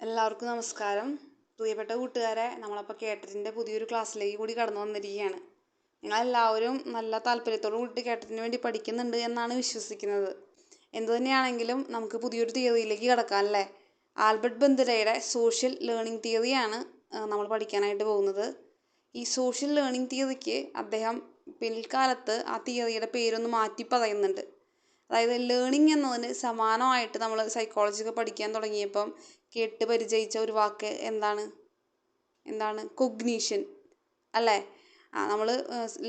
എല്ലാവർക്കും നമസ്കാരം. പ്രിയപ്പെട്ട കൂട്ടുകാരെ, നമ്മളപ്പോൾ കേട്ടറ്റിൻ്റെ പുതിയൊരു ക്ലാസ്സിലേക്ക് കൂടി കടന്നു വന്നിരിക്കുകയാണ്. നിങ്ങളെല്ലാവരും നല്ല താല്പര്യത്തോടു കൂടി കേട്ടറ്റിന് വേണ്ടി പഠിക്കുന്നുണ്ട് എന്നാണ് വിശ്വസിക്കുന്നത്. എന്തു തന്നെയാണെങ്കിലും നമുക്ക് പുതിയൊരു തിയറിയിലേക്ക് കടക്കാം അല്ലേ. ആൽബർട്ട് ബന്ദുരയുടെ സോഷ്യൽ ലേണിംഗ് തിയറിയാണ് നമ്മൾ പഠിക്കാനായിട്ട് പോകുന്നത്. ഈ സോഷ്യൽ ലേണിംഗ് തിയറിക്ക് അദ്ദേഹം പിൽക്കാലത്ത് ആ തിയറിയുടെ പേരൊന്ന് മാറ്റി പറയുന്നുണ്ട്. അതായത് ലേണിംഗ് എന്നതിന് സമാനമായിട്ട് നമ്മൾ സൈക്കോളജിയൊക്കെ പഠിക്കാൻ തുടങ്ങിയപ്പം കേട്ട് പരിചയിച്ച ഒരു വാക്ക് എന്താണ് കൊഗ്നീഷൻ അല്ലേ. നമ്മൾ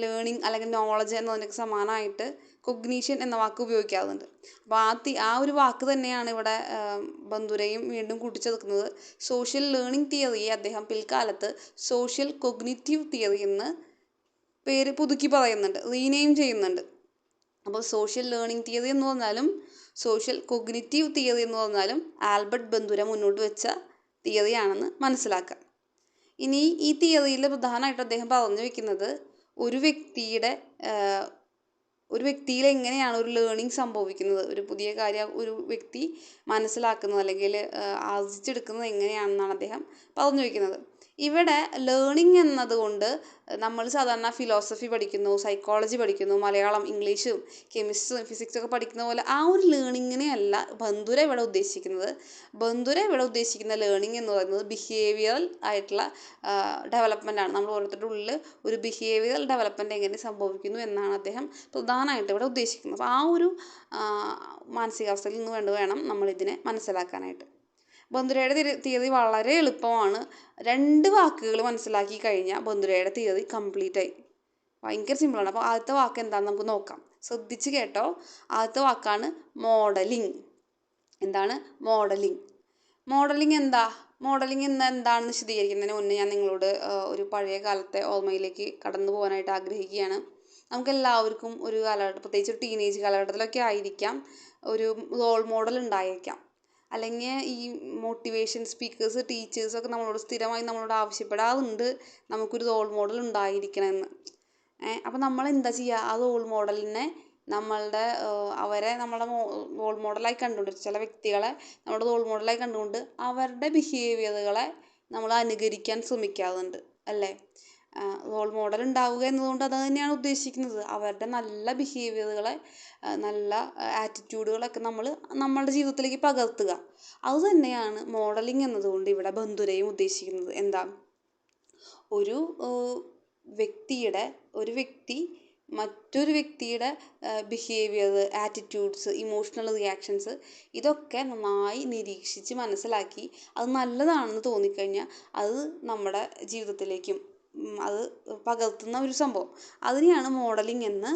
ലേണിംഗ് അല്ലെങ്കിൽ നോളജ് എന്നതിനൊക്കെ സമാനമായിട്ട് കൊഗ്നീഷൻ എന്ന വാക്ക് ഉപയോഗിക്കാറുണ്ട്. അപ്പോൾ ആ ഒരു വാക്ക് തന്നെയാണ് ഇവിടെ ബന്ദുരയും വീണ്ടും കൂട്ടിച്ചേർക്കുന്നത്. സോഷ്യൽ ലേണിംഗ് തിയറിയെ അദ്ദേഹം പിൽക്കാലത്ത് സോഷ്യൽ കൊഗ്നിറ്റീവ് തിയറി എന്ന് പേര് പുതുക്കി പറയുന്നുണ്ട്, റീനെയിം ചെയ്യുന്നുണ്ട്. അപ്പോൾ സോഷ്യൽ ലേണിംഗ് തിയറി എന്ന് പറഞ്ഞാലും സോഷ്യൽ കൊഗ്നിറ്റീവ് തിയറി എന്ന് പറഞ്ഞാലും ആൽബർട്ട് ബന്ദുര മുന്നോട്ട് വെച്ച തിയറിയാണെന്ന് മനസ്സിലാക്കാം. ഇനി ഈ തിയറിയിൽ പ്രധാനമായിട്ട് അദ്ദേഹം പറഞ്ഞു വയ്ക്കുന്നത് ഒരു വ്യക്തിയിൽ എങ്ങനെയാണ് ഒരു ലേണിംഗ് സംഭവിക്കുന്നത്, ഒരു പുതിയ കാര്യം ഒരു വ്യക്തി മനസ്സിലാക്കുന്നത് അല്ലെങ്കിൽ ആർജിച്ചെടുക്കുന്നത് എങ്ങനെയാണെന്നാണ് അദ്ദേഹം പറഞ്ഞു വയ്ക്കുന്നത്. ഇവിടെ ലേണിംഗ് എന്നതുകൊണ്ട് നമ്മൾ സാധാരണ ഫിലോസഫി പഠിക്കുന്നു, സൈക്കോളജി പഠിക്കുന്നു, മലയാളം, ഇംഗ്ലീഷും കെമിസ്ട്രിയും ഫിസിക്സൊക്കെ പഠിക്കുന്ന പോലെ ആ ഒരു ലേണിങ്ങിനെയല്ല ബന്ദുര ഇവിടെ ഉദ്ദേശിക്കുന്നത്. ബന്ദുര ഇവിടെ ഉദ്ദേശിക്കുന്ന ലേണിംഗ് എന്ന് പറയുന്നത് ബിഹേവിയറൽ ആയിട്ടുള്ള ഡെവലപ്മെൻ്റ് ആണ്. നമ്മൾ ഓരോരുത്തരുടെ ഉള്ളിൽ ഒരു ബിഹേവിയറൽ ഡെവലപ്മെൻറ്റ് എങ്ങനെ സംഭവിക്കുന്നു എന്നാണ് അദ്ദേഹം പ്രധാനമായിട്ട് ഇവിടെ ഉദ്ദേശിക്കുന്നത്. അപ്പോൾ ആ ഒരു മാനസികാവസ്ഥയിൽ നിന്ന് വേണം നമ്മളിതിനെ മനസ്സിലാക്കാനായിട്ട്. ബന്ദുരയുടെ തിയറി വളരെ എളുപ്പമാണ്. 2 വാക്കുകൾ മനസ്സിലാക്കി കഴിഞ്ഞാൽ ബന്ദുരയുടെ തിയറി കംപ്ലീറ്റ് ആയി. ഭയങ്കര സിമ്പിളാണ്. അപ്പോൾ ആദ്യത്തെ വാക്ക് എന്താണെന്ന് നമുക്ക് നോക്കാം. ശ്രദ്ധിച്ച് കേട്ടോ. ആദ്യത്തെ വാക്കാണ് മോഡലിംഗ്. എന്താണ് മോഡലിംഗ്? മോഡലിംഗ് എന്താണെന്ന് വിശദീകരിക്കുന്നതിന് മുന്നേ ഞാൻ നിങ്ങളോട് ഒരു പഴയ കാലത്തെ ഓർമ്മയിലേക്ക് കടന്നു പോകാനായിട്ട് ആഗ്രഹിക്കുകയാണ്. നമുക്കെല്ലാവർക്കും ഒരു കാലഘട്ടം, പ്രത്യേകിച്ച് ഒരു ടീനേജ് കാലഘട്ടത്തിലൊക്കെ ആയിരിക്കാം, ഒരു റോൾ മോഡൽ ഉണ്ടായിരിക്കാം. അല്ലെങ്കിൽ ഈ മോട്ടിവേഷൻ സ്പീക്കേഴ്സ്, ടീച്ചേഴ്സൊക്കെ സ്ഥിരമായി നമ്മളോട് ആവശ്യപ്പെടാറുണ്ട് നമുക്കൊരു റോൾ മോഡൽ ഉണ്ടായിരിക്കണമെന്ന്. അപ്പോൾ നമ്മൾ എന്താ ചെയ്യുക? ആ റോൾ മോഡലിനെ അവരെ നമ്മുടെ റോൾ മോഡലായി കണ്ടുകൊണ്ട്, ചില വ്യക്തികളെ നമ്മുടെ റോൾ മോഡലായി കണ്ടുകൊണ്ട് അവരുടെ ബിഹേവിയറുകളെ നമ്മൾ അനുകരിക്കാൻ ശ്രമിക്കാറുണ്ട് അല്ലേ. റോൾ മോഡൽ ഉണ്ടാവുക എന്നതുകൊണ്ട് അത് തന്നെയാണ് ഉദ്ദേശിക്കുന്നത്. അവരുടെ നല്ല ബിഹേവിയറുകളെ, നല്ല ആറ്റിറ്റ്യൂഡുകളൊക്കെ നമ്മളുടെ ജീവിതത്തിലേക്ക് പകർത്തുക. അതുതന്നെയാണ് മോഡലിംഗ് എന്നതുകൊണ്ട് ഇവിടെ ബന്ദുരയും ഉദ്ദേശിക്കുന്നത്. എന്താ? ഒരു വ്യക്തി മറ്റൊരു വ്യക്തിയുടെ ബിഹേവിയർ, ആറ്റിറ്റ്യൂഡ്സ്, ഇമോഷണൽ റിയാക്ഷൻസ് ഇതൊക്കെ നന്നായി നിരീക്ഷിച്ച് മനസ്സിലാക്കി അത് നല്ലതാണെന്ന് തോന്നിക്കഴിഞ്ഞാൽ അത് നമ്മുടെ ജീവിതത്തിലേക്കും അത് പകർത്തുന്ന ഒരു സംഭവം. അതിനെയാണ് മോഡലിംഗ് എന്ന്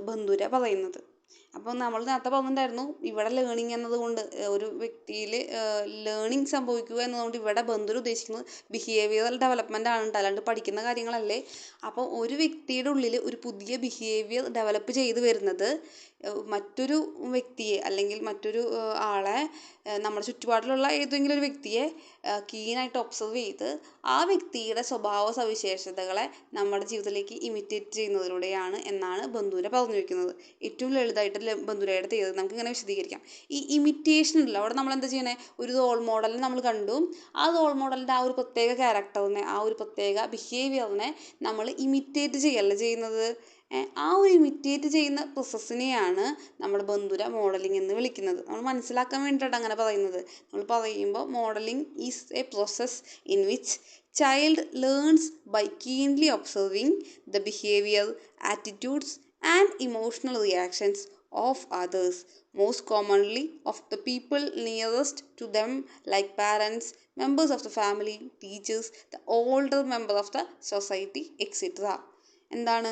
ബന്ദുര പറയുന്നത്. അപ്പോൾ നമ്മൾ നേരത്തെ പറഞ്ഞിട്ടുണ്ടായിരുന്നു, ഇവിടെ ലേണിംഗ് എന്നതുകൊണ്ട് ഒരു വ്യക്തിയിൽ ലേണിംഗ് സംഭവിക്കുക എന്നതുകൊണ്ട് ഇവിടെ ബന്ദുര ഉദ്ദേശിക്കുന്നത് ബിഹേവിയറൽ ഡെവലപ്മെൻ്റ് ആണ്, അല്ലാണ്ട് പഠിക്കുന്ന കാര്യങ്ങളല്ലേ. അപ്പോൾ ഒരു വ്യക്തിയുടെ ഉള്ളിൽ ഒരു പുതിയ ബിഹേവിയർ ഡെവലപ്പ് ചെയ്ത് വരുന്നത് മറ്റൊരു വ്യക്തിയെ അല്ലെങ്കിൽ മറ്റൊരു ആളെ, നമ്മുടെ ചുറ്റുപാടിലുള്ള ഏതെങ്കിലും ഒരു വ്യക്തിയെ കീനായിട്ട് ഒബ്സർവ് ചെയ്ത് ആ വ്യക്തിയുടെ സ്വഭാവ സവിശേഷതകളെ നമ്മുടെ ജീവിതത്തിലേക്ക് ഇമിറ്റേറ്റ് ചെയ്യുന്നതിലൂടെയാണ് എന്നാണ് ബന്ദുര പറഞ്ഞു വയ്ക്കുന്നത്. ഏറ്റവും ലളിതമായിട്ട് ബന്ദുരയുടെ തിയറി നമുക്ക് ഇങ്ങനെ വിശദീകരിക്കാം. ഈ ഇമിറ്റേഷൻ ഉണ്ടല്ലോ, അവിടെ നമ്മൾ എന്താ ചെയ്യണേ? ഒരു റോൾ മോഡലിനെ നമ്മൾ കണ്ടു. ആ റോൾ മോഡലിൻ്റെ ആ ഒരു പ്രത്യേക ക്യാരക്ടറിനെ, ആ ഒരു പ്രത്യേക ബിഹേവിയറിനെ നമ്മൾ ഇമിറ്റേറ്റ് ചെയ്യല്ല ചെയ്യുന്നത്. ആ ഒരു ഇമിറ്റേറ്റ് ചെയ്യുന്ന പ്രോസസ്സിനെയാണ് നമ്മൾ ബന്ദുര മോഡലിംഗ് എന്ന് വിളിക്കുന്നത്. നമ്മൾ മനസ്സിലാക്കാൻ വേണ്ടിയിട്ടാണ് അങ്ങനെ പറയുന്നത്. നമ്മൾ പറയുമ്പോൾ modelling is a process in which child learns by keenly observing the behaviour, attitudes and emotional reactions of others, most commonly of the people nearest to them like parents, members of the family, teachers, the older member of the society, etc. എന്താണ്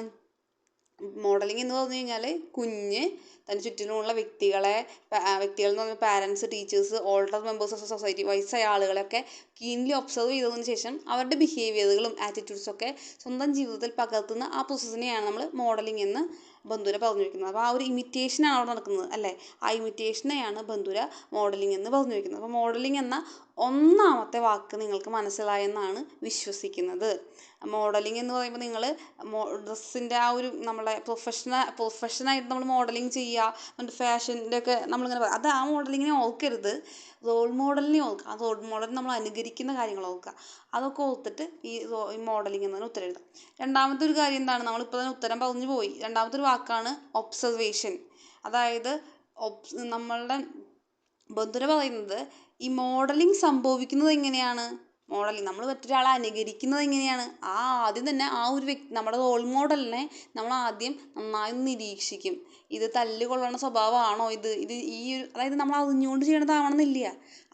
modelling എന്ന് പറഞ്ഞു കഴിഞ്ഞാൽ? കുഞ്ഞ് തൻ്റെ ചുറ്റിനുമുള്ള വ്യക്തികൾ എന്ന് പറഞ്ഞാൽ parents, teachers, older members of the society, വയസ്സായ ആളുകളെയൊക്കെ കീൻലി ഒബ്സർവ് ചെയ്തതിന് ശേഷം അവരുടെ ബിഹേവിയറുകളും ആറ്റിറ്റ്യൂഡ്സൊക്കെ സ്വന്തം ജീവിതത്തിൽ പകർത്തുന്ന ആ പ്രോസസ്സിനെയാണ് നമ്മൾ മോഡലിംഗ് എന്ന് ബന്ദുര പറഞ്ഞു വയ്ക്കുന്നത്. അപ്പോൾ ആ ഒരു ഇമിറ്റേഷനാണ് അവിടെ നടക്കുന്നത് അല്ലേ. ആ ഇമിറ്റേഷനെയാണ് ബന്ദുര മോഡലിംഗ് എന്ന് പറഞ്ഞു വയ്ക്കുന്നത്. അപ്പോൾ മോഡലിംഗ് എന്ന ഒന്നാമത്തെ വാക്ക് നിങ്ങൾക്ക് മനസ്സിലായെന്നാണ് വിശ്വസിക്കുന്നത്. മോഡലിംഗ് എന്ന് പറയുമ്പോൾ നിങ്ങൾ ഡ്രസ്സിൻ്റെ ആ ഒരു നമ്മളെ പ്രൊഫഷനായിട്ട് നമ്മൾ മോഡലിംഗ് ചെയ്യുക ചെയ്യുക, എന്നിട്ട് ഫാഷൻ്റെ ഒക്കെ നമ്മളിങ്ങനെ പറയും. അത് ആ മോഡലിങ്ങിനെ ഓർക്കരുത്, റോൾ മോഡലിനെ ഓർക്കുക. ആ റോൾ മോഡൽ നമ്മൾ അനുകരിക്കുന്ന കാര്യങ്ങൾ ഓർക്കുക. അതൊക്കെ ഓർത്തിട്ട് ഈ മോഡലിംഗ് എന്നതിന് ഉത്തരം എഴുതാം. രണ്ടാമത്തെ ഒരു കാര്യം എന്താണ്, നമ്മളിപ്പോൾ തന്നെ ഉത്തരം പറഞ്ഞു പോയി. രണ്ടാമത്തെ ഒരു വാക്കാണ് ഒബ്സർവേഷൻ. അതായത് നമ്മളുടെ ബന്ധുര പറയുന്നത് ഈ മോഡലിംഗ് സംഭവിക്കുന്നത് എങ്ങനെയാണ്, മോഡലിംഗ് നമ്മൾ മറ്റൊരാളെ അനുകരിക്കുന്നത് എങ്ങനെയാണ്. ആദ്യം തന്നെ ആ ഒരു വ്യക്തി, നമ്മുടെ റോൾ മോഡലിനെ നമ്മൾ ആദ്യം നന്നായി നിരീക്ഷിക്കും. ഇത് തല്ലുകൊള്ളണ സ്വഭാവമാണോ, ഇത് ഈ ഒരു, അതായത് നമ്മൾ അറിഞ്ഞുകൊണ്ട് ചെയ്യണതാവണമെന്നില്ല,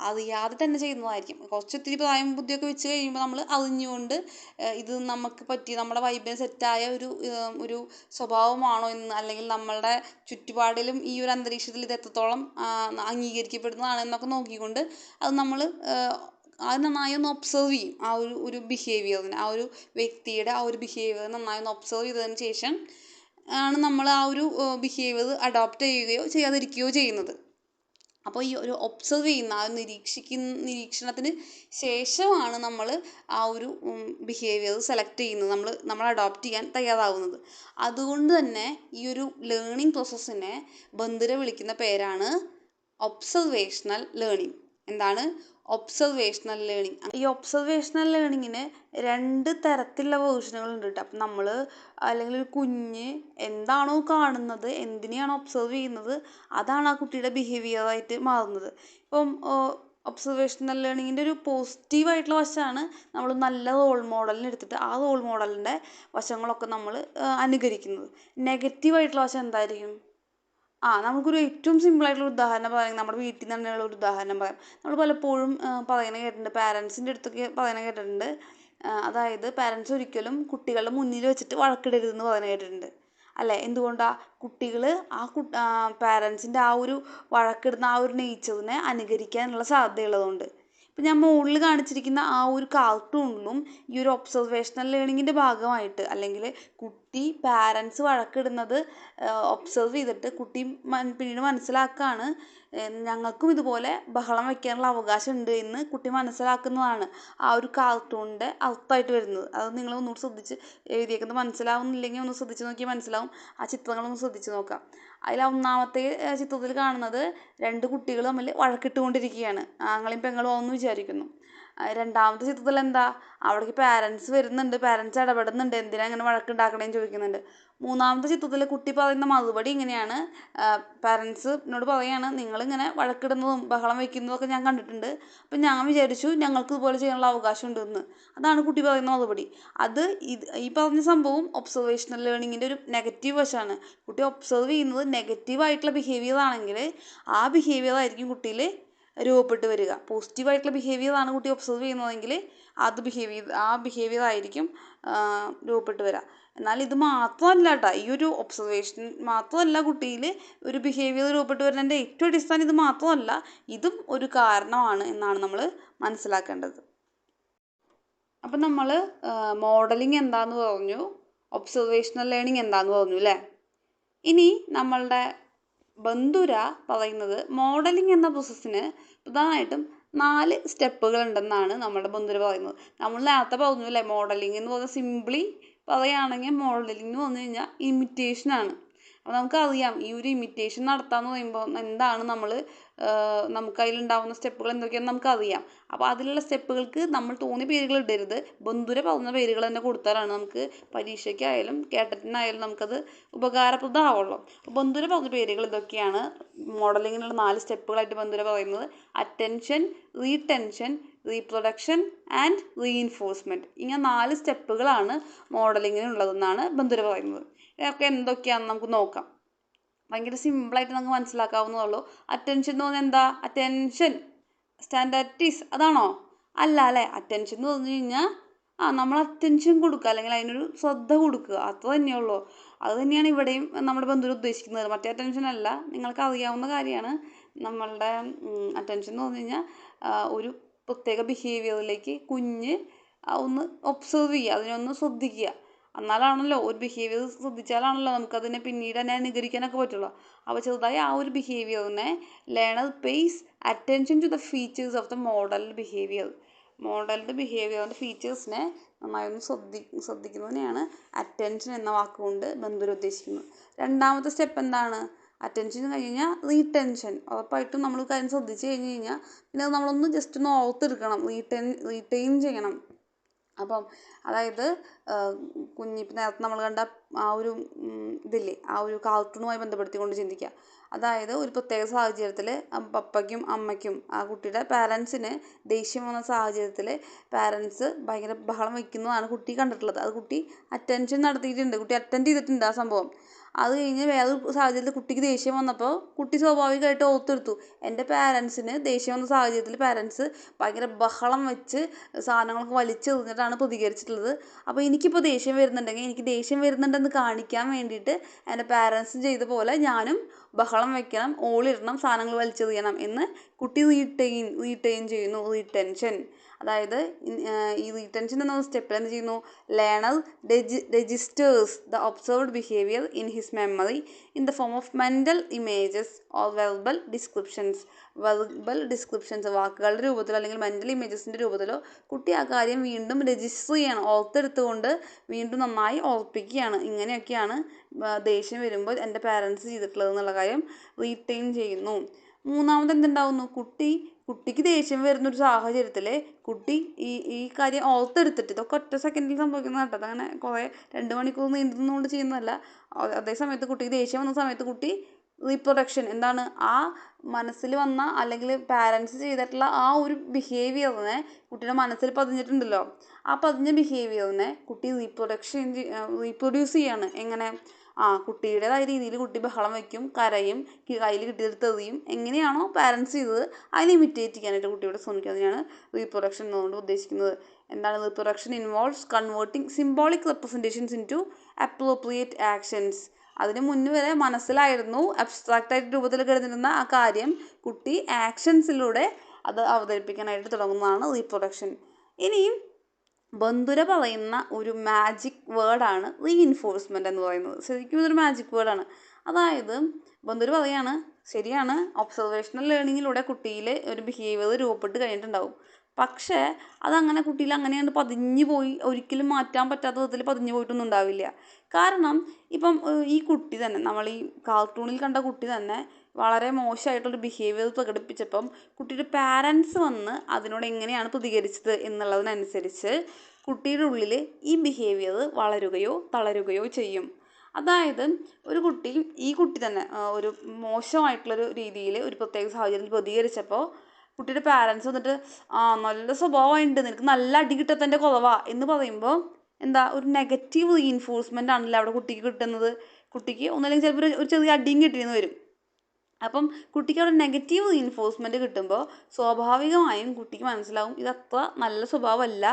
അറിയാതെ തന്നെ ചെയ്യുന്നതായിരിക്കും. കുറച്ചൊത്തിരി പ്രായം ബുദ്ധിയൊക്കെ വെച്ച് കഴിയുമ്പോൾ നമ്മൾ അറിഞ്ഞുകൊണ്ട് ഇത് നമുക്ക് പറ്റി നമ്മുടെ വൈബിന് സെറ്റായ ഒരു സ്വഭാവമാണോ എന്ന്, അല്ലെങ്കിൽ നമ്മളുടെ ചുറ്റുപാടിലും ഈ ഒരു അന്തരീക്ഷത്തിൽ ഇത് എത്രത്തോളം അംഗീകരിക്കപ്പെടുന്നതാണ് എന്നൊക്കെ നോക്കിക്കൊണ്ട് അത് നമ്മൾ അത് നന്നായി ഒന്ന് ഒബ്സർവ് ചെയ്യും. ആ ഒരു ബിഹേവിയറിന്, ആ ഒരു വ്യക്തിയുടെ ആ ഒരു ബിഹേവിയർ നന്നായി ഒന്ന് ഒബ്സർവ് ചെയ്തതിന് ശേഷം ആണ് നമ്മൾ ആ ഒരു ബിഹേവിയർ അഡോപ്റ്റ് ചെയ്യുകയോ ചെയ്യാതിരിക്കുകയോ ചെയ്യുന്നത്. അപ്പോൾ ഈ ഒരു ഒബ്സർവ് ചെയ്യുന്ന, ആ നിരീക്ഷണത്തിന് ശേഷമാണ് നമ്മൾ ആ ഒരു ബിഹേവിയർ സെലക്ട് ചെയ്യുന്നത്, നമ്മൾ അഡോപ്റ്റ് ചെയ്യാൻ തയ്യാറാവുന്നത്. അതുകൊണ്ട് തന്നെ ഈ ഒരു ലേണിംഗ് പ്രോസസ്സിനെ ബന്ധുര വിളിക്കുന്ന പേരാണ് ഒബ്സർവേഷണൽ ലേണിംഗ്. എന്താണ് ഒബ്സർവേഷണൽ ലേണിംഗ്? ഈ ഒബ്സർവേഷണൽ ലേണിങ്ങിന് 2 തരത്തിലുള്ള വേർഷനുകളുണ്ട് കേട്ടോ. അപ്പം നമ്മൾ, അല്ലെങ്കിൽ ഒരു കുഞ്ഞ് എന്താണോ കാണുന്നത്, എന്തിനെയാണോ ഒബ്സർവ് ചെയ്യുന്നത്, അതാണ് ആ കുട്ടിയുടെ ബിഹേവിയറായിട്ട് മാറുന്നത്. ഇപ്പം ഒബ്സർവേഷണൽ ലേണിങ്ങിൻ്റെ ഒരു പോസിറ്റീവായിട്ടുള്ള വശമാണ് നമ്മൾ നല്ല റോൾ മോഡലിനെ എടുത്തിട്ട് ആ റോൾ മോഡലിൻ്റെ വശങ്ങളൊക്കെ നമ്മൾ അനുകരിക്കുന്നത്. നെഗറ്റീവായിട്ടുള്ള വശം എന്തായിരിക്കും? നമുക്കൊരു ഏറ്റവും സിമ്പിളായിട്ടുള്ള ഉദാഹരണം പറയാം. നമ്മുടെ വീട്ടിൽ നിന്ന് തന്നെയുള്ള ഒരു ഉദാഹരണം പറയാം. നമ്മൾ പലപ്പോഴും പറയുന്നത് കേട്ടിട്ടുണ്ട്, പാരൻസിൻ്റെ അടുത്തൊക്കെ പറയുന്നത് കേട്ടിട്ടുണ്ട്. അതായത് പാരൻസ് ഒരിക്കലും കുട്ടികളുടെ മുന്നിൽ വെച്ചിട്ട് വഴക്കിടരുതെന്ന് പറയുന്നത് കേട്ടിട്ടുണ്ട്, അല്ലേ? എന്തുകൊണ്ടാണ്? കുട്ടികൾ പാരൻസിൻ്റെ ആ ഒരു വഴക്കിടുന്ന ആ ഒരു നേച്ചറിനെ അനുകരിക്കാനുള്ള സാധ്യതയുള്ളതുകൊണ്ട്. ഇപ്പം ഞാൻ മുകളിൽ കാണിച്ചിരിക്കുന്ന ആ ഒരു കാർട്ടൂണിലും ഈ ഒരു ഒബ്സർവേഷണൽ ലേണിങ്ങിൻ്റെ ഭാഗമായിട്ട്, അല്ലെങ്കിൽ കുട്ടി പാരൻസ് വഴക്കിടുന്നത് ഒബ്സർവ് ചെയ്തിട്ട് കുട്ടി പിന്നീട് മനസ്സിലാക്കുകയാണ്, ഞങ്ങൾക്കും ഇതുപോലെ ബഹളം വയ്ക്കാനുള്ള അവകാശം ഉണ്ട് എന്ന് കുട്ടി മനസ്സിലാക്കുന്നതാണ് ആ ഒരു കാർട്ടൂണിൻ്റെ അർത്ഥമായിട്ട് വരുന്നത്. അത് നിങ്ങൾ ഒന്നുകൂടി ശ്രദ്ധിച്ച് എഴുതിയേക്കുന്നത് മനസ്സിലാവുന്നില്ലെങ്കിൽ ഒന്ന് ശ്രദ്ധിച്ച് നോക്കിയാൽ മനസ്സിലാവും. ആ ചിത്രങ്ങളൊന്ന് ശ്രദ്ധിച്ച് നോക്കാം. അതിൽ ഒന്നാമത്തെ ചിത്രത്തിൽ കാണുന്നത് 2 കുട്ടികൾ തമ്മിൽ വഴക്കിട്ടുകൊണ്ടിരിക്കുകയാണ്, ആങ്ങളെയും പെങ്ങളും ആണെന്ന് വിചാരിക്കുന്നു. രണ്ടാമത്തെ ചിത്രത്തിൽ എന്താ, അവിടേക്ക് പാരൻസ് വരുന്നുണ്ട്, പാരൻസ് ഇടപെടുന്നുണ്ട്, എന്തിനാ അങ്ങനെ വഴക്കുണ്ടാക്കണേന്ന് ചോദിക്കുന്നുണ്ട്. മൂന്നാമത്തെ ചിത്രത്തിൽ കുട്ടി പറയുന്ന മറുപടി ഇങ്ങനെയാണ്, പാരൻസിനോട് പറയാണ്, നിങ്ങളിങ്ങനെ വഴക്കിടുന്നതും ബഹളം വയ്ക്കുന്നതൊക്കെ ഞാൻ കണ്ടിട്ടുണ്ട്, അപ്പം ഞാൻ വിചാരിച്ചു ഞങ്ങൾക്ക് ഇതുപോലെ ചെയ്യാനുള്ള അവകാശം ഉണ്ടെന്ന്. അതാണ് കുട്ടി പറയുന്ന മറുപടി. ഈ പറഞ്ഞ സംഭവം ഒബ്സർവേഷണൽ ലേണിങ്ങിൻ്റെ ഒരു നെഗറ്റീവ് വശമാണ്. കുട്ടി ഒബ്സർവ് ചെയ്യുന്നത് നെഗറ്റീവായിട്ടുള്ള ബിഹേവിയർ ആണെങ്കിൽ ആ ബിഹേവിയർ ആയിരിക്കും കുട്ടിയിൽ രൂപപ്പെട്ട് വരിക. പോസിറ്റീവായിട്ടുള്ള ബിഹേവിയറാണ് കുട്ടി ഒബ്സർവ് ചെയ്യുന്നതെങ്കിൽ ആ ബിഹേവിയർ ആയിരിക്കും രൂപപ്പെട്ട് വരിക. എന്നാൽ ഇത് മാത്രമല്ല കേട്ടോ, ഈ ഒരു ഒബ്സർവേഷൻ മാത്രമല്ല കുട്ടിയിൽ ഒരു ബിഹേവിയർ രൂപപ്പെട്ട് വരുന്നതിൻ്റെ ഏറ്റവും അടിസ്ഥാനം ഇത് മാത്രമല്ല, ഇതും ഒരു കാരണമാണ് എന്നാണ് നമ്മൾ മനസ്സിലാക്കേണ്ടത്. അപ്പം നമ്മൾ മോഡലിംഗ് എന്താണെന്ന് പറഞ്ഞു, ഒബ്സർവേഷണൽ ലേണിംഗ് എന്താണെന്ന് പറഞ്ഞു അല്ലേ. ഇനി നമ്മളുടെ ബന്ധുര പറയുന്നത് മോഡലിംഗ് എന്ന പ്രോസസ്സിന് പ്രധാനമായിട്ടും 4 സ്റ്റെപ്പുകൾ ഉണ്ടെന്നാണ് നമ്മുടെ ബന്ധുര പറയുന്നത്. നമ്മൾ നേരത്തെ പറഞ്ഞു അല്ലേ, മോഡലിംഗ് എന്ന് പറഞ്ഞാൽ സിംപ്ലി പറയുകയാണെങ്കിൽ മോഡലിംഗ് എന്ന് പറഞ്ഞു കഴിഞ്ഞാൽ ഇമിറ്റേഷനാണ്. അപ്പോൾ നമുക്കറിയാം ഈ ഒരു ഇമിറ്റേഷൻ നടത്താമെന്ന് പറയുമ്പോൾ എന്താണ് നമുക്ക് അതിലുണ്ടാവുന്ന സ്റ്റെപ്പുകൾ എന്തൊക്കെയാണെന്ന് നമുക്കറിയാം. അപ്പോൾ അതിലുള്ള സ്റ്റെപ്പുകൾക്ക് നമ്മൾ തോന്നിയ പേരുകൾ ഇടരുത്, ബന്ധുര പറഞ്ഞ പേരുകൾ തന്നെ കൊടുത്താലാണ് നമുക്ക് പരീക്ഷയ്ക്കായാലും കേട്ടറ്റിനായാലും നമുക്കത് ഉപകാരപ്രദമാവുള്ളൂ. അപ്പോൾ ബന്ധുര പറഞ്ഞ പേരുകൾ ഇതൊക്കെയാണ്. മോഡലിങ്ങിനുള്ള 4 സ്റ്റെപ്പുകളായിട്ട് ബന്ധുര പറയുന്നത്: attention, retention, reproduction and reinforcement. ഇങ്ങനെ 4 സ്റ്റെപ്പുകളാണ് മോഡലിങ്ങിനുള്ളതെന്നാണ് ബന്ധുര പറയുന്നത്. ഇതൊക്കെ എന്തൊക്കെയാണെന്ന് നമുക്ക് നോക്കാം. ഭയങ്കര സിമ്പിളായിട്ട് നമുക്ക് മനസ്സിലാക്കാവുന്നതുള്ളൂ. അറ്റൻഷൻ എന്ന് പറഞ്ഞാൽ എന്താ? അറ്റൻഷൻ സ്റ്റാൻഡർഡീസ് അതാണോ? അല്ല അല്ലേ. അറ്റൻഷൻ എന്ന് പറഞ്ഞു കഴിഞ്ഞാൽ നമ്മൾ അറ്റൻഷൻ കൊടുക്കുക, അല്ലെങ്കിൽ അതിനൊരു ശ്രദ്ധ കൊടുക്കുക, അത്ര തന്നെയുള്ളൂ. അത് തന്നെയാണ് ഇവിടെയും നമ്മുടെ ബന്ധുര ഉദ്ദേശിക്കുന്നത്. മറ്റേ അറ്റൻഷൻ അല്ല, നിങ്ങൾക്ക് അറിയാവുന്ന കാര്യമാണ്. നമ്മളുടെ അറ്റൻഷൻ എന്ന് പറഞ്ഞു കഴിഞ്ഞാൽ ഒരു പ്രത്യേക ബിഹേവിയറിലേക്ക് കുഞ്ഞ് ഒന്ന് ഒബ്സർവ് ചെയ്യുക, അതിനൊന്ന് ശ്രദ്ധിക്കുക. എന്നാലാണല്ലോ ഒരു ബിഹേവിയർ ശ്രദ്ധിച്ചാലാണല്ലോ നമുക്കതിനെ പിന്നീട് തന്നെ അനുകരിക്കാനൊക്കെ പറ്റുള്ളൂ. അപ്പോൾ ചെറുതായി ആ ഒരു ബിഹേവിയറിനെ learner pays attention to the features of the modelled behaviour. Modelled ബിഹേവിയറിൻ്റെ ഫീച്ചേഴ്സിനെ നന്നായി ഒന്ന് ശ്രദ്ധിക്കുന്നതിനെയാണ് അറ്റൻഷൻ എന്ന വാക്കുകൊണ്ട് ബന്ധുര ഉദ്ദേശിക്കുന്നത്. രണ്ടാമത്തെ സ്റ്റെപ്പ് എന്താണ്? അറ്റൻഷൻ കഴിഞ്ഞ് കഴിഞ്ഞാൽ റീടെൻഷൻ. ഉറപ്പായിട്ടും നമ്മൾ കാര്യം ശ്രദ്ധിച്ച് കഴിഞ്ഞ് കഴിഞ്ഞാൽ പിന്നെ അത് നമ്മളൊന്ന് ജസ്റ്റ് ഒന്ന് ഓർത്തെടുക്കണം, റീറ്റെയിൻ ചെയ്യണം. അപ്പം അതായത് ഇപ്പം നേരത്തെ നമ്മൾ കണ്ട ആ ഒരു ഇതില്ലേ, ആ ഒരു കാർട്ടൂണുമായി ബന്ധപ്പെടുത്തിക്കൊണ്ട് ചിന്തിക്കുക. അതായത് ഒരു പ്രത്യേക സാഹചര്യത്തിൽ പപ്പയ്ക്കും അമ്മയ്ക്കും ആ കുട്ടിയുടെ പാരൻസിന് ദേഷ്യം വന്ന സാഹചര്യത്തിൽ പാരൻസ് ഭയങ്കര ബഹളം വയ്ക്കുന്നതാണ് കുട്ടി കണ്ടിട്ടുള്ളത്. അത് കുട്ടി അറ്റൻഷൻ നടത്തിയിട്ടുണ്ട്, കുട്ടി അറ്റൻഡ് ചെയ്തിട്ടുണ്ട് ആ സംഭവം. അത് കഴിഞ്ഞ് വേറൊരു സാഹചര്യത്തിൽ കുട്ടിക്ക് ദേഷ്യം വന്നപ്പോൾ കുട്ടി സ്വാഭാവികമായിട്ട് ഓർത്തെടുത്തു, എൻ്റെ പാരൻസിന് ദേഷ്യം വന്ന സാഹചര്യത്തിൽ പാരൻസ് ഭയങ്കര ബഹളം വെച്ച് സാധനങ്ങളൊക്കെ വലിച്ചെറിഞ്ഞിട്ടാണ് പ്രതികരിച്ചിട്ടുള്ളത്. അപ്പോൾ എനിക്കിപ്പോൾ ദേഷ്യം വരുന്നുണ്ടെങ്കിൽ എനിക്ക് ദേഷ്യം വരുന്നുണ്ടെന്ന് കാണിക്കാൻ വേണ്ടിയിട്ട് എൻ്റെ പാരൻസും ചെയ്ത പോലെ ഞാനും ബഹളം വെക്കണം, ഓളിടണം, സാധനങ്ങൾ വലിച്ചെറിയണം എന്ന് കുട്ടി റീറ്റെയിൻ ചെയ്യുന്നു, റീടെൻഷൻ. അതായത് ഈ റീടെൻഷൻ എന്ന സ്റ്റെപ്പിൽ എന്ത് ചെയ്യുന്നു, learner registers the observed behaviour in his memory in the form of mental images or verbal descriptions. വാക്കുകളുടെ രൂപത്തിലോ അല്ലെങ്കിൽ മെൻ്റൽ ഇമേജസിൻ്റെ രൂപത്തിലോ കുട്ടി ആ കാര്യം വീണ്ടും രജിസ്റ്റർ ചെയ്യണം, ഓർത്തെടുത്തുകൊണ്ട് വീണ്ടും നന്നായി ഓർപ്പിക്കുകയാണ്. ഇങ്ങനെയൊക്കെയാണ് ദേഷ്യം വരുമ്പോൾ എൻ്റെ പാരൻസ് ചെയ്തിട്ടുള്ളത് എന്നുള്ള കാര്യം റീറ്റെയിൻ ചെയ്യുന്നു. മൂന്നാമത് എന്തുണ്ടാവുന്നു, കുട്ടിക്ക് ദേഷ്യം വരുന്നൊരു സാഹചര്യത്തിൽ കുട്ടി ഈ കാര്യം ഓർത്തെടുത്തിട്ട്, ഇതൊക്കെ ഒറ്റ സെക്കൻഡിൽ സംഭവിക്കുന്ന കേട്ടോ, അതങ്ങനെ കുറേ 2 മണിക്കൂർ നീണ്ടുന്നുകൊണ്ട് ചെയ്യുന്നതല്ല. അതേ സമയത്ത് കുട്ടിക്ക് ദേഷ്യം വന്ന സമയത്ത് കുട്ടി റീപ്രൊഡക്ഷൻ എന്താണ്, ആ മനസ്സിൽ വന്ന അല്ലെങ്കിൽ പാരൻസ് ചെയ്തിട്ടുള്ള ആ ഒരു ബിഹേവിയറിനെ കുട്ടിയുടെ മനസ്സിൽ പതിഞ്ഞിട്ടുണ്ടല്ലോ, ആ പതിഞ്ഞ ബിഹേവിയറിനെ കുട്ടി റീപ്രൊഡ്യൂസ് ചെയ്യാണ്. എങ്ങനെ, കുട്ടിയുടേതായ രീതിയിൽ കുട്ടി ബഹളം വയ്ക്കും, കരയും, കയ്യിൽ കിട്ടിയെടുത്ത് എറിയും. എങ്ങനെയാണോ പാരൻസ് ചെയ്തത് അതിനെ ഇമിറ്റേറ്റ് ചെയ്യാനായിട്ട് കുട്ടിയോട് ശ്രമിക്കുക. അതിനാണ് റീപ്രൊഡക്ഷൻ എന്നുകൊണ്ട് ഉദ്ദേശിക്കുന്നത്. എന്താണ് reproduction? Involves converting symbolic representations into appropriate actions. അതിന് മുന്നേ വരെ മനസ്സിലായിരുന്നു, അബ്സ്ട്രാക്റ്റായിട്ട് രൂപത്തിൽ കിടന്നിരുന്ന ആ കാര്യം കുട്ടി ആക്ഷൻസിലൂടെ അത് അവതരിപ്പിക്കാനായിട്ട് തുടങ്ങുന്നതാണ് റീപ്രൊഡക്ഷൻ. ഇനിയും ബന്ധുര പറയുന്ന ഒരു മാജിക് വേർഡാണ് റീഇൻഫോഴ്സ്മെൻറ്റ് എന്ന് പറയുന്നത്. ശരിക്കും ഇതൊരു മാജിക് വേർഡാണ്. അതായത് ബന്ധുര പറയാണ്, ശരിയാണ്, ഒബ്സർവേഷണൽ ലേണിങ്ങിലൂടെ കുട്ടിയിൽ ഒരു ബിഹേവിയർ രൂപപ്പെട്ട് കഴിഞ്ഞിട്ടുണ്ടാവും. പക്ഷേ അതങ്ങനെ കുട്ടിയിൽ അങ്ങനെയാണ് പതിഞ്ഞു പോയി, ഒരിക്കലും മാറ്റാൻ പറ്റാത്ത വിധത്തിൽ പതിഞ്ഞു പോയിട്ടൊന്നും ഉണ്ടാവില്ല. കാരണം ഇപ്പം ഈ കുട്ടി തന്നെ, നമ്മൾ ഈ കാർട്ടൂണിൽ കണ്ട കുട്ടി തന്നെ വളരെ മോശമായിട്ടുള്ളൊരു ബിഹേവിയർ പ്രകടിപ്പിച്ചപ്പം കുട്ടിയുടെ പാരൻസ് വന്ന് അതിനോട് എങ്ങനെയാണ് പ്രതികരിച്ചത് എന്നുള്ളതിനനുസരിച്ച് കുട്ടിയുടെ ഉള്ളിൽ ഈ ബിഹേവിയർ വളരുകയോ തളരുകയോ ചെയ്യും. അതായത് ഈ കുട്ടി തന്നെ ഒരു മോശമായിട്ടുള്ളൊരു രീതിയിൽ ഒരു പ്രത്യേക സാഹചര്യത്തിൽ പ്രതികരിച്ചപ്പോൾ കുട്ടിയുടെ പാരൻസ് വന്നിട്ട് നല്ല സ്വഭാവമുണ്ട്, നിനക്ക് നല്ല അടി കിട്ടത്തൻ്റെ കുറവാ എന്ന് പറയുമ്പോൾ എന്താ, ഒരു നെഗറ്റീവ് റീഇൻഫോഴ്സ്മെൻ്റ് ആണല്ലോ അവിടെ കുട്ടിക്ക് കിട്ടുന്നത്. കുട്ടിക്ക് ഒന്നല്ലെങ്കിൽ ചിലപ്പോൾ ഒരു ചെറിയ അടിയും കിട്ടിയെന്ന് വരും. അപ്പം കുട്ടിക്ക് അവിടെ നെഗറ്റീവ് റീഇൻഫോഴ്സ്മെൻറ്റ് കിട്ടുമ്പോൾ സ്വാഭാവികമായും കുട്ടിക്ക് മനസ്സിലാവും ഇതത്ര നല്ല സ്വഭാവമല്ല,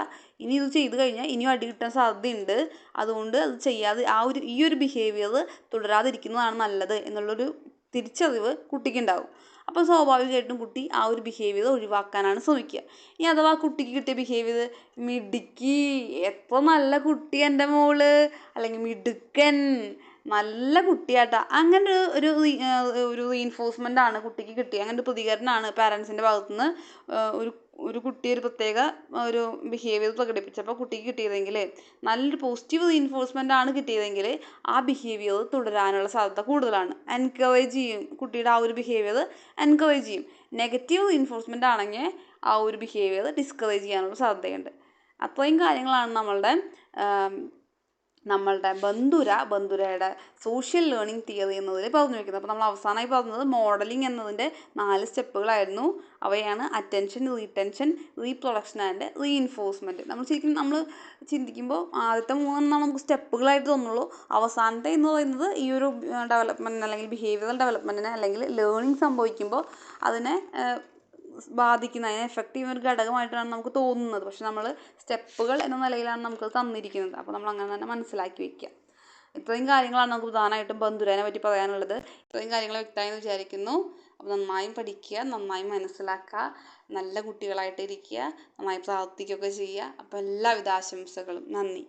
ഇനി ഇത് ചെയ്ത് കഴിഞ്ഞാൽ ഇനിയും അടി കിട്ടാൻ സാധ്യതയുണ്ട്, അതുകൊണ്ട് അത് ചെയ്യാതെ ഈ ഒരു ബിഹേവിയർ തുടരാതിരിക്കുന്നതാണ് നല്ലത് എന്നുള്ളൊരു തിരിച്ചറിവ് കുട്ടിക്കുണ്ടാവും. അപ്പോൾ സ്വാഭാവികമായിട്ടും കുട്ടി ആ ഒരു ബിഹേവിയർ ഒഴിവാക്കാനാണ് ശ്രമിക്കുക. ഇനി അഥവാ കുട്ടിക്ക് കിട്ടിയ ബിഹേവിയർ മിടുക്കി, എത്ര നല്ല കുട്ടി എൻ്റെ മോള്, അല്ലെങ്കിൽ മിടുക്കൻ, നല്ല കുട്ടിയാട്ടാ, അങ്ങനെ ഒരു റീഇൻഫോഴ്സ്മെൻ്റ് ആണ് കുട്ടിക്ക് കിട്ടിയത്. അങ്ങനെ ഒരു പ്രതികരണമാണ് പാരൻസിൻ്റെ ഭാഗത്തുനിന്ന് ഒരു കുട്ടി ഒരു പ്രത്യേക ഒരു ബിഹേവിയർ പ്രകടിപ്പിച്ചപ്പോൾ കുട്ടിക്ക് കിട്ടിയതെങ്കിൽ, നല്ലൊരു പോസിറ്റീവ് റീഇൻഫോഴ്സ്മെൻ്റ് ആണ് കിട്ടിയതെങ്കിൽ ആ ബിഹേവിയർ തുടരാനുള്ള സാധ്യത കൂടുതലാണ്. എൻകറേജ് ചെയ്യും, കുട്ടിയുടെ ആ ഒരു ബിഹേവിയർ എൻകറേജ് ചെയ്യും. നെഗറ്റീവ് റീഇൻഫോഴ്സ്മെൻ്റ് ആണെങ്കിൽ ആ ഒരു ബിഹേവിയർ ഡിസ്കറേജ് ചെയ്യാനുള്ള സാധ്യതയുണ്ട്. അത്രയും കാര്യങ്ങളാണ് നമ്മളുടെ ബന്ധുരയുടെ സോഷ്യൽ ലേണിംഗ് തിയറി എന്നതിൽ പറഞ്ഞു വയ്ക്കുന്നത്. അപ്പോൾ നമ്മൾ അവസാനമായി പറഞ്ഞത് മോഡലിംഗ് എന്നതിൻ്റെ 4 സ്റ്റെപ്പുകളായിരുന്നു. അവയാണ് attention, retention, reproduction and reinforcement. നമ്മൾ ചിന്തിക്കുമ്പോൾ ആദ്യത്തെ 3 നമുക്ക് സ്റ്റെപ്പുകളായിട്ട് തോന്നുള്ളൂ. അവസാനത്തെ എന്ന് പറയുന്നത് ഈ ഒരു ഡെവലപ്മെൻറ്റിന് അല്ലെങ്കിൽ ബിഹേവിയറൽ ഡെവലപ്മെൻറ്റിനെ അല്ലെങ്കിൽ ലേണിംഗ് സംഭവിക്കുമ്പോൾ അതിനെ ബാധിക്കുന്ന, അതിനെ എഫക്റ്റ് ചെയ്യുന്ന ഒരു ഘടകമായിട്ടാണ് നമുക്ക് തോന്നുന്നത്. പക്ഷെ നമ്മൾ സ്റ്റെപ്പുകൾ എന്ന നിലയിലാണ് നമുക്കത് തന്നിരിക്കുന്നത്. അപ്പോൾ നമ്മൾ അങ്ങനെ തന്നെ മനസ്സിലാക്കി വയ്ക്കുക. ഇത്രയും കാര്യങ്ങളാണ് നമുക്ക് പ്രധാനമായിട്ടും ബന്ധുരനെ പറ്റി പറയാനുള്ളത്. ഇത്രയും കാര്യങ്ങൾ വ്യക്തമായെന്ന് വിചാരിക്കുന്നു. അപ്പോൾ നന്നായും പഠിക്കുക, നന്നായി മനസ്സിലാക്കുക, നല്ല കുട്ടികളായിട്ട് ഇരിക്കുക, നന്നായി പ്രാർത്ഥിക്കുകയൊക്കെ ചെയ്യുക. അപ്പോൾ എല്ലാവിധ ആശംസകളും. നന്ദി.